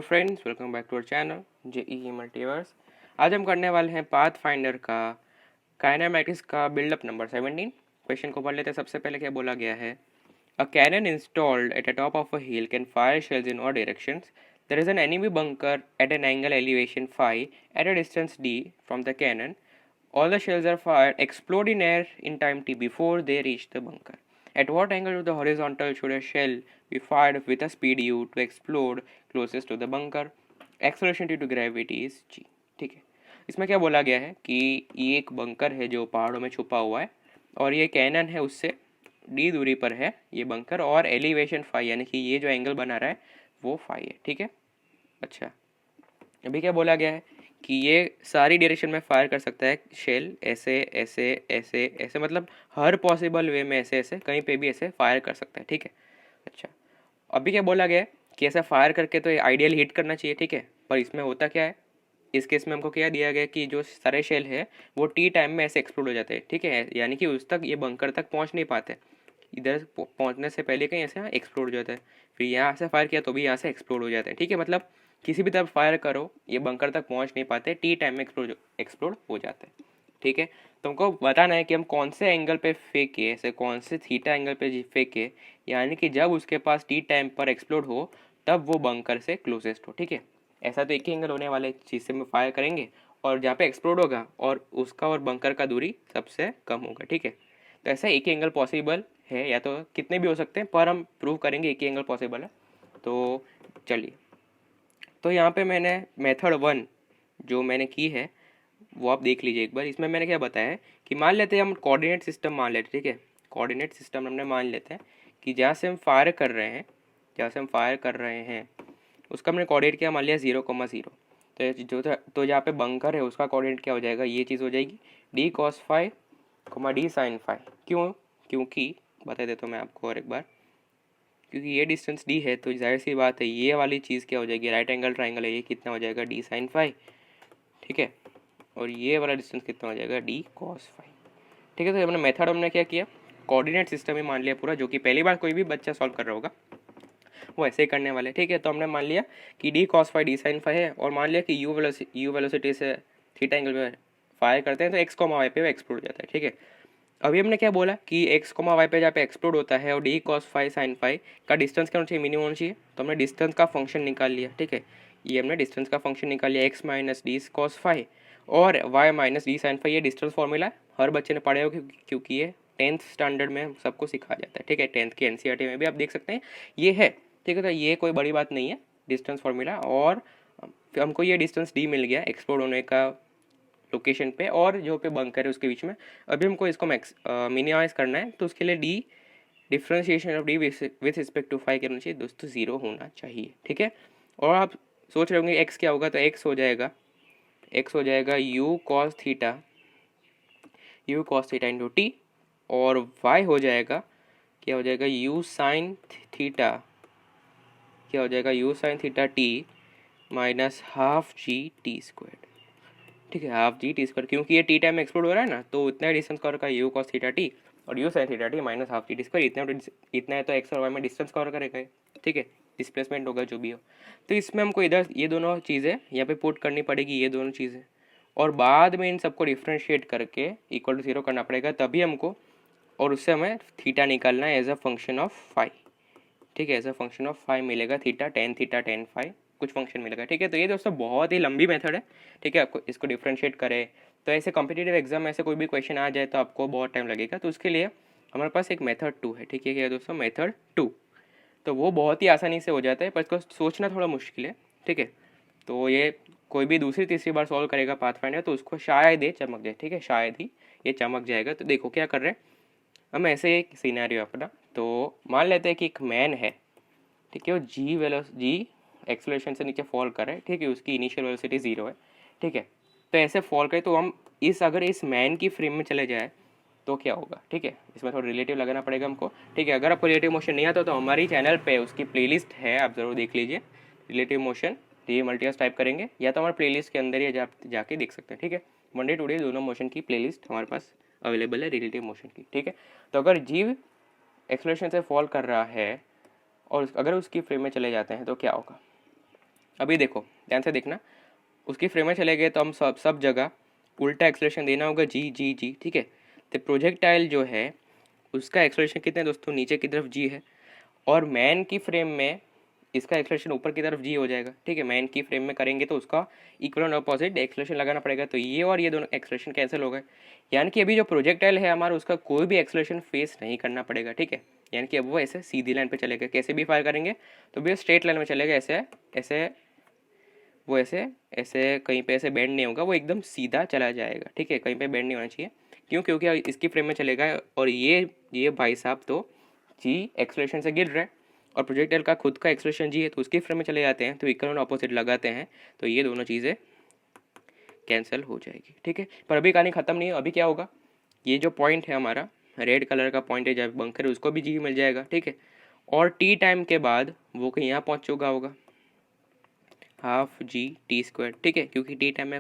Friends, welcome back to our channel JEE multiverse. आज हम करने वाले हैं पाथ फाइंडर का काइनेमैटिक्स का बिल्डअप नंबर 17। क्वेश्चन को पढ़ लेते हैं। सबसे पहले क्या बोला गया है, a cannon installed at the top of a hill can fire shells in all directions. There is an enemy bunker at an angle elevation 5 at a distance d from the cannon. All the shells are fired, explode in air in time t before they reach the bunker. At what angle to the horizontal should a shell be fired with a speed u to explode closest to the bunker? Acceleration due to gravity is g. ठीक है, इसमें क्या बोला गया है कि ये एक बंकर है जो पहाड़ों में छुपा हुआ है और ये कैनन है, उससे d दूरी पर है ये बंकर, और एलिवेशन 5 यानी कि ये जो एंगल बना रहा है वो 5 है। ठीक है, अच्छा अभी क्या बोला गया है कि ये सारी डायरेक्शन में फायर कर सकता है शेल, ऐसे ऐसे ऐसे ऐसे, मतलब हर पॉसिबल वे में ऐसे ऐसे कहीं पे भी ऐसे फायर कर सकता है। ठीक है, अच्छा अभी क्या बोला गया है कि ऐसा फायर करके तो आइडियल हिट करना चाहिए। ठीक है, पर इसमें होता क्या है, इस केस में हमको क्या दिया गया कि जो सारे शेल है वो टी टाइम में ऐसे एक्सप्लोड हो जाते हैं। ठीक है, यानी कि उस तक ये बंकर तक पहुंच नहीं पाते, इधर पहुंचने से पहले कहीं ऐसे एक्सप्लोड हो जाता है, फिर यहाँ से फायर किया तो भी यहाँ से एक्सप्लोड हो जाते हैं। ठीक है, मतलब किसी भी तरफ फायर करो ये बंकर तक पहुंच नहीं पाते, टी टाइम में एक्सप्लोड हो जाते हैं। ठीक है, तुमको बताना है कि हम कौन से एंगल पे फेंके, ऐसे कौन से थीटा एंगल पे फेंके, यानी कि जब उसके पास टी टाइम पर एक्सप्लोड हो तब वो बंकर से क्लोजेस्ट हो। ठीक है, ऐसा तो एक ही एंगल होने वाले चीज़ से हम फायर करेंगे और जहाँ पे एक्सप्लोड होगा और उसका और बंकर का दूरी सबसे कम होगा। ठीक है, तो ऐसा एक ही एंगल पॉसिबल है, या तो कितने भी हो सकते हैं, पर हम प्रूव करेंगे एक ही एंगल पॉसिबल है। तो चलिए, तो यहाँ पे मैंने मेथड 1 जो मैंने की है वो आप देख लीजिए एक बार। इसमें मैंने क्या बताया है कि मान लेते हैं हम कोऑर्डिनेट सिस्टम मान लेते हैं। ठीक है, कोऑर्डिनेट सिस्टम हमने मान लेते हैं कि जहाँ से हम फायर कर रहे हैं, जहाँ से हम फायर कर रहे हैं उसका हमने कोऑर्डिनेट क्या मान लिया, 0,0। तो जहाँ पे बंकर है उसका कोऑर्डिनेट क्या हो जाएगा, ये चीज़ हो जाएगी d cos five d sine five. क्यों, क्योंकि बता देता हूँ मैं आपको और एक बार, क्योंकि ये डिस्टेंस डी है तो जाहिर सी बात है ये वाली चीज़ क्या हो जाएगी, राइट एंगल ट्राइंगल है, ये कितना हो जाएगा डी साइन फाइव। ठीक है, और ये वाला डिस्टेंस कितना हो जाएगा डी कॉस फाइव। ठीक है, तो हमने मेथड हमने क्या किया, कोऑर्डिनेट सिस्टम ही मान लिया पूरा, जो कि पहली बार कोई भी बच्चा सॉल्व कर रहा होगा वो ऐसे ही करने वाले। ठीक है, तो हमने मान लिया कि d cos five d sine five है, और मान लिया कि यू वेलोसिटी से थीटा एंगल में फायर करते हैं तो एक्स कॉमा वाई पे एक्सप्लोड हो जाता है। ठीक है, अभी हमने क्या बोला कि एक्स कॉमा वाई पे जहाँ पे एक्सप्लोड होता है और D cos five sine five का डिस्टेंस क्या होना चाहिए, मिनिमम होना चाहिए। तो हमने डिस्टेंस का फंक्शन निकाल लिया। ठीक है, ये हमने डिस्टेंस का फंक्शन निकाल लिया, x minus d cos five और y minus d sine five. ये डिस्टेंस फॉर्मूला हर बच्चे ने पढ़े हो क्योंकि ये 10th स्टैंडर्ड में सबको सिखाया जाता है। ठीक है, 10th की एनसीईआरटी में भी आप देख सकते हैं ये है। ठीक है, तो ये कोई बड़ी बात नहीं है डिस्टेंस फार्मूला, और फिर हमको ये डिस्टेंस डी मिल गया एक्सप्लोड होने का लोकेशन पे और जो पे बंकर है उसके बीच में। अभी हमको इसको मिनिमाइज करना है, तो उसके लिए d differentiation of d with respect to five करना चाहिए दोस्तों, 0 होना चाहिए। ठीक है, और आप सोच रहे होंगे एक्स क्या होगा, तो एक्स हो जाएगा you cos theta into T, और वाई हो जाएगा क्या हो जाएगा, यू साइन थीटा, क्या हो जाएगा you sine theta T minus half g T square. ठीक है, हाफ जी टी स्क्वायर, क्योंकि ये टी टाइम में एक्सप्लोड हो रहा है ना, तो इतना डिस्टेंस कवर का यू कॉस थीटा टी और you sine theta T minus half g T square, इतना है तो एक्स और वाई में डिस्टेंस कवर करेगा। ठीक है, डिस्प्लेसमेंट होगा जो भी हो, तो इसमें हमको इधर ये दोनों चीज़ें यहाँ पे पुट करनी पड़ेगी, ये दोनों चीज़ें, और बाद में इन सबको डिफ्रेंशिएट करके इक्वल टू 0 करना पड़ेगा तभी हमको, और उससे हमें थीटा निकालना है as a function of five. ठीक है, as a function of five मिलेगा थीटा टेन फाइव कुछ फंक्शन मिलेगा। ठीक है, तो ये दोस्तों बहुत ही लंबी मेथड है। ठीक है, आपको इसको डिफ्रेंशिएट करें तो ऐसे कॉम्पिटिटिव एग्जाम में ऐसे कोई भी क्वेश्चन आ जाए तो आपको बहुत टाइम लगेगा, तो उसके लिए हमारे पास एक मेथड 2 है। ठीक है, क्या दोस्तों, मेथड 2, तो वो बहुत ही आसानी से हो जाता है, पर इसको सोचना थोड़ा मुश्किल है। ठीक है, तो ये कोई भी दूसरी तीसरी बार सॉल्व करेगा पाथ फाइंडर तो उसको शायद ये चमक जाए। ठीक है, शायद ही ये चमक जाएगा। तो देखो क्या कर रहे हैं हम, ऐसे एक सीनैरियो अपना, तो मान लेते हैं कि एक मैन है। ठीक है, वो जी एक्सेलरेशन से नीचे फॉल कर रहा है। ठीक है, उसकी इनिशियल वेलोसिटी 0 है। ठीक है, तो ऐसे फॉल करे तो हम अगर इस मैन की फ्रेम में चले जाए तो क्या होगा। ठीक है, इसमें थोड़ा रिलेटिव लगाना पड़ेगा हमको। ठीक है, अगर आपको रिलेटिव मोशन नहीं आता तो हमारी चैनल पे उसकी प्लेलिस्ट है, आप ज़रूर देख लीजिए, रिलेटिव मोशन ये मल्टीवर्स टाइप करेंगे या तो हमारे प्लेलिस्ट के अंदर ही जाके देख सकते हैं। ठीक है, मंडे टू डे दोनों मोशन की प्लेलिस्ट हमारे पास अवेलेबल है रिलेटिव मोशन की। ठीक है, तो अगर जीव एक्सेलरेशन से फॉल कर रहा है और अगर उसकी फ्रेम में चले जाते हैं तो क्या होगा, अभी देखो ध्यान से देखना, उसकी फ्रेम में चले गए तो हम सब जगह उल्टा एक्सलेशन देना होगा, जी जी जी, ठीक है। तो प्रोजेक्टाइल जो है उसका एक्सलेशन कितने दोस्तों, नीचे की तरफ जी है, और मैन की फ्रेम में इसका एक्सलेशन ऊपर की तरफ जी हो जाएगा, ठीक है। मैन की फ्रेम में करेंगे तो उसका इक्वल और अपोजिट एक्सलेशन लगाना पड़ेगा, तो ये और ये दोनों एक्सलेशन कैंसिल हो गए। यानी कि अभी जो प्रोजेक्टाइल है हमारा उसका कोई भी एक्सलेशन फेस नहीं करना पड़ेगा, ठीक है। यानी कि अब वो ऐसे सीधी लाइन पे चलेगा, कैसे भी फायर करेंगे तो भी स्ट्रेट लाइन में चलेगा, ऐसे ऐसे, वो ऐसे ऐसे कहीं पे ऐसे बेंड नहीं होगा, वो एकदम सीधा चला जाएगा, ठीक है। कहीं पे बेंड नहीं होना चाहिए, क्यों, क्योंकि इसकी फ्रेम में चलेगा और ये भाई साहब तो जी एक्सलेशन से गिर रहा है, और प्रोजेक्टाइल का खुद का एक्सलेशन जी है तो उसकी फ्रेम में चले जाते हैं, तो इक्वल और अपोजिट लगाते हैं तो ये दोनों चीज़ें कैंसिल हो जाएगी, ठीक है। पर अभी कहानी ख़त्म नहीं है, अभी क्या होगा, ये जो पॉइंट है हमारा रेड कलर का पॉइंट है जब बंकर है उसको भी जी मिल जाएगा, ठीक है। और टी टाइम के बाद वो कहीं यहाँ पहुँच चुका होगा, हाफ जी टी स्क्वायर, ठीक है, क्योंकि टी टाइम में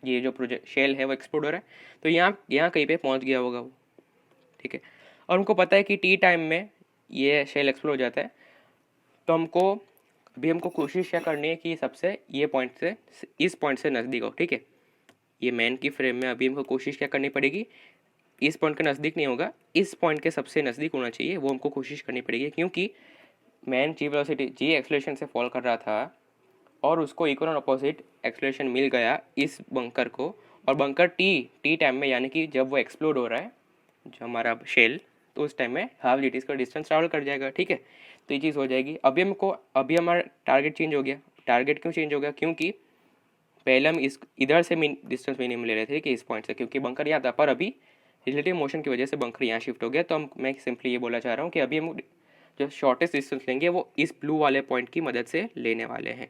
ये जो प्रोजेक्ट शेल है वो एक्सप्लोड हो रहा है, तो यहाँ यहाँ कहीं पे पहुँच गया होगा वो, ठीक है। और उनको पता है कि टी टाइम में ये शेल एक्सप्लोड हो जाता है, तो हमको कोशिश क्या करनी है कि सबसे ये पॉइंट से, इस पॉइंट से नज़दीक हो, ठीक है। ये मैन की फ्रेम में अभी हमको कोशिश क्या करनी पड़ेगी, इस पॉइंट के नज़दीक नहीं होगा, इस पॉइंट के सबसे नज़दीक होना चाहिए, वो हमको कोशिश करनी पड़ेगी, क्योंकि मैन जी वेलोसिटी जी एक्सलेशन से फॉल कर रहा था और उसको इक्वल और अपोजिट एक्सलेशन मिल गया इस बंकर को, और बंकर टी टाइम में यानी कि जब वो एक्सप्लोड हो रहा है जो हमारा शेल, तो उस टाइम में हाफ जी टी का डिस्टेंस ट्रैवल कर जाएगा, ठीक है। तो ये चीज़ हो जाएगी। अभी हमारा टारगेट चेंज हो गया। टारगेट क्यों चेंज हो गया, क्योंकि पहले हम इस इधर से डिस्टेंस मिनिमम ले रहे थे कि इस पॉइंट से, क्योंकि बंकर यहाँ था, पर अभी रिलेटिव मोशन की वजह से बंकर यहाँ शिफ्ट हो गया, तो मैं सिंपली ये बोला चाह रहा हूँ कि अभी हम जो शॉर्टेस्ट डिस्टेंस लेंगे वो इस ब्लू वाले पॉइंट की मदद से लेने वाले हैं,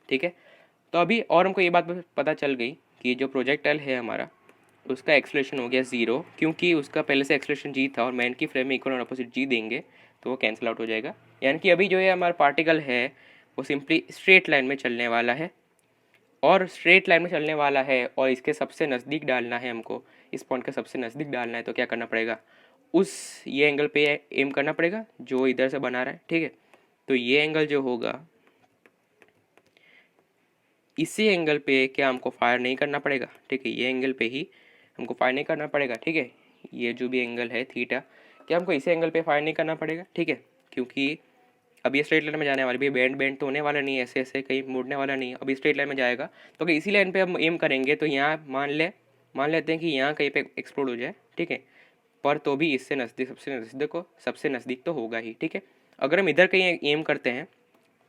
ठीक है। तो अभी और हमको ये बात पता चल गई कि जो प्रोजेक्टाइल है हमारा उसका एक्सलेशन हो गया ज़ीरो, क्योंकि उसका पहले से एक्सलेशन जी था और मैन की फ्रेम में इक्वल और अपोजिट जी देंगे तो वो कैंसिल आउट हो जाएगा। यानी कि अभी जो है हमारा पार्टिकल है वो सिंपली स्ट्रेट लाइन में चलने वाला है, और स्ट्रेट लाइन में चलने वाला है और इसके सबसे नज़दीक डालना है हमको, इस पॉइंट के सबसे नज़दीक डालना है, तो क्या करना पड़ेगा, उस ये एंगल पे एम करना पड़ेगा जो इधर से बना रहा है, ठीक है। तो ये एंगल जो होगा, इसी एंगल पे क्या हमको फायर नहीं करना पड़ेगा, ठीक है, ये एंगल पे ही हमको फायर नहीं करना पड़ेगा, ठीक है। ये जो भी एंगल है थीटा, क्या हमको इसी एंगल पे फायर नहीं करना पड़ेगा, ठीक है, क्योंकि अब ये स्ट्रेट लाइन में जाने वाली भी, बेंड तो होने वाला नहीं है, ऐसे ऐसे कहीं मुड़ने वाला नहीं है, अभी स्ट्रेट लाइन में जाएगा, तो अगर इसी लाइन पे हम एम करेंगे तो यहाँ मान लेते हैं कि यहाँ कहीं पे एक्सप्लोड हो जाए, ठीक है, पर तो भी इससे नज़दीक, सबसे नज़दीक तो होगा ही, ठीक है। अगर हम इधर कहीं एम करते हैं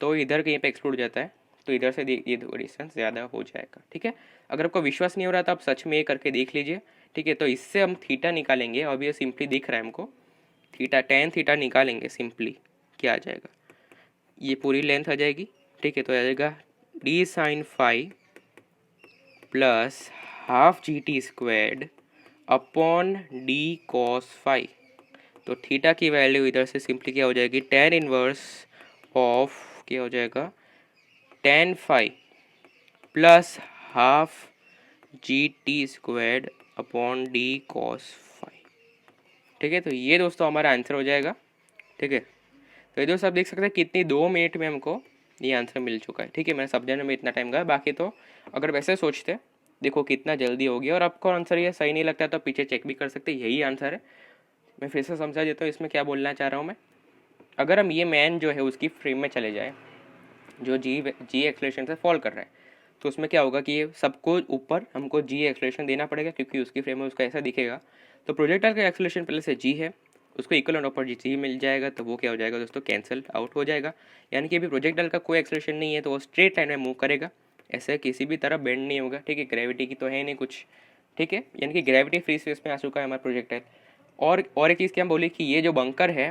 तो इधर कहीं पे एक्सप्लोड हो जाता है, तो इधर से ये डिस्टेंस ज़्यादा हो जाएगा, ठीक है। अगर आपको विश्वास नहीं हो रहा तो आप सच में ये करके देख लीजिए, ठीक है। तो इससे हम थीटा निकालेंगे, अभी ये सिंपली दिख रहा है हमको, थीटा टेन थीटा निकालेंगे सिंपली, क्या आ जाएगा, ये पूरी लेंथ आ जाएगी, ठीक है। तो आ जाएगा d sine phi plus half g t squared upon d cos phi. तो थीटा की वैल्यू इधर से सिंपली क्या हो जाएगी, टेन इनवर्स ऑफ क्या हो जाएगा, tan phi plus half g t squared upon d cos phi, ठीक है। तो ये दोस्तों हमारा आंसर हो जाएगा, ठीक है। तो ये दोस्तों आप देख सकते हैं कितनी 2 मिनट में हमको ये आंसर मिल चुका है, ठीक है। मैंने समझाने में इतना टाइम गया, बाकी तो अगर वैसे सोचते देखो कितना जल्दी हो गया। और आपको आंसर ये सही नहीं लगता तो पीछे चेक भी कर सकते, यही आंसर है। मैं फिर से समझा देता हूँ इसमें क्या बोलना चाह रहा हूँ मैं। अगर हम ये मैन जो है उसकी फ्रेम में चले जाए जो जी एक्सलेशन से फॉल कर रहा है, तो उसमें क्या होगा कि ये सबको ऊपर हमको जी एक्सलेशन देना पड़ेगा, क्योंकि उसकी फ्रेम में उसका ऐसा दिखेगा। तो प्रोजेक्टाइल का एक्सलेशन पहले से जी है, उसको इक्वल और अपर जी मिल जाएगा, तो वो क्या हो जाएगा दोस्तों, कैंसिल आउट हो जाएगा। यानी कि अभी प्रोजेक्टाइल का कोई एक्सलेशन नहीं है तो वो स्ट्रेट लाइन में मूव करेगा, ऐसे किसी भी तरह बेंड नहीं होगा, ठीक है। ग्रेविटी की तो है नहीं कुछ, ठीक है, यानी कि ग्रेविटी फ्री स्पेस में आ चुका है हमारा प्रोजेक्टाइल। और एक चीज़ क्या बोली कि ये जो बंकर है,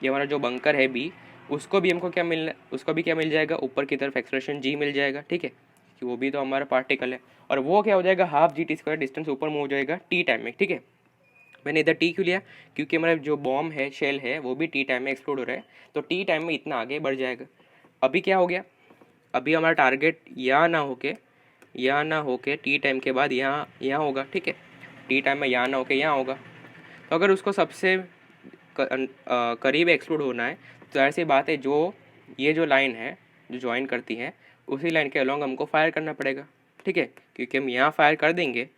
ये हमारा जो बंकर है बी, उसको भी हमको क्या मिलना, उसको भी क्या मिल जाएगा, ऊपर की तरफ एक्सलेशन जी मिल जाएगा, ठीक है, कि वो भी तो हमारा पार्टिकल है। और वो क्या हो जाएगा, half g T square distance ऊपर मूव हो जाएगा टी टाइम में, ठीक है। मैंने इधर टी क्यों लिया, क्योंकि हमारा जो बॉम्ब है, शेल है, वो भी टी टाइम में एक्सप्लोड हो रहा है, तो टी टाइम में इतना आगे बढ़ जाएगा। अभी क्या हो गया, अभी हमारा टारगेट यहाँ ना होके टी टाइम के बाद यहाँ होगा, ठीक है। टी टाइम में यहाँ ना होके यहाँ होगा, तो अगर उसको सबसे करीब एक्सप्लोड होना है तो ऐसी बात है, जो ये जो लाइन है जो ज्वाइन करती है उसी लाइन के अलॉन्ग हमको फायर करना पड़ेगा, ठीक है, क्योंकि हम यहाँ फायर कर देंगे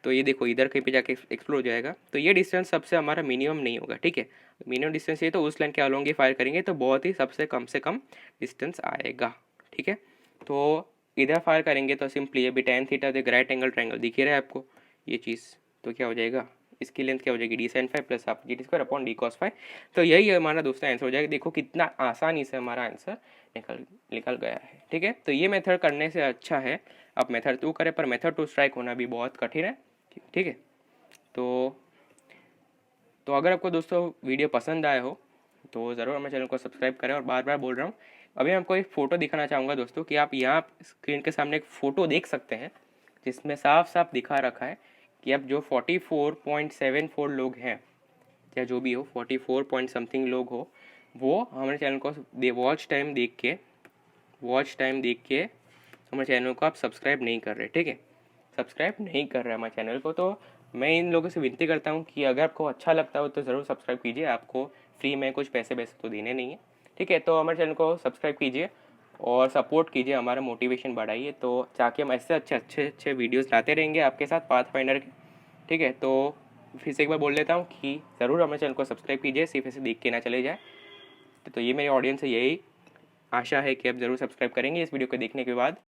तो ये देखो इधर कहीं पे जाके एक्सप्लोर हो जाएगा, तो ये डिस्टेंस सबसे हमारा मिनिमम नहीं होगा, ठीक है। मिनिमम डिस्टेंस ये तो उस लाइन के अलॉन्ग ही फायर करेंगे तो बहुत ही सबसे कम से कम डिस्टेंस आएगा, ठीक है। तो इधर फायर करेंगे तो सिंपली अभी tan थीटा तो राइट एंगल ट्रायंगल दिख ही रहा है आपको ये चीज़, तो क्या हो जाएगा, इसकी लेंथ क्या हो जाएगी d sin 5 plus half g square upon d cos 5। तो यही हमारा दूसरा आंसर हो जाएगा। देखो कितना आसानी से हमारा आंसर निकल गया है, ठीक है। तो ये मेथड करने से अच्छा है आप मेथड 2 करें, पर मेथड 2 स्ट्राइक होना भी बहुत कठिन है, ठीक है। तो अगर आपको दोस्तों वीडियो पसंद आया हो तो ज़रूर हमारे चैनल को सब्सक्राइब करें। और बार बार बोल रहा हूँ, अभी मैं आपको एक फ़ोटो दिखाना चाहूँगा दोस्तों कि आप यहाँ स्क्रीन के सामने एक फ़ोटो देख सकते हैं जिसमें साफ साफ दिखा रखा है कि अब जो 44.74 लोग हैं या जो भी हो 44 पॉइंट समथिंग लोग हो, वो हमारे चैनल को वॉच टाइम देख के हमारे चैनल को आप सब्सक्राइब नहीं कर रहे, ठीक है, सब्सक्राइब नहीं कर रहे हमारे चैनल को। तो मैं इन लोगों से विनती करता हूँ कि अगर आपको अच्छा लगता हो तो ज़रूर सब्सक्राइब कीजिए, आपको फ्री में कुछ पैसे तो देने नहीं है, ठीक है। तो हमारे चैनल को सब्सक्राइब कीजिए और सपोर्ट कीजिए, हमारा मोटिवेशन बढ़ाइए, तो ताकि हम ऐसे अच्छे अच्छे वीडियोस लाते रहेंगे आपके साथ पाथ फाइंडर के, ठीक है। तो फिर से एक बार बोल लेता हूँ कि ज़रूर हमारे चैनल को सब्सक्राइब कीजिए, सिर्फ ऐसे देख के ना चले जाए। तो ये मेरी ऑडियंस से यही आशा है कि आप ज़रूर सब्सक्राइब करेंगे इस वीडियो को देखने के बाद।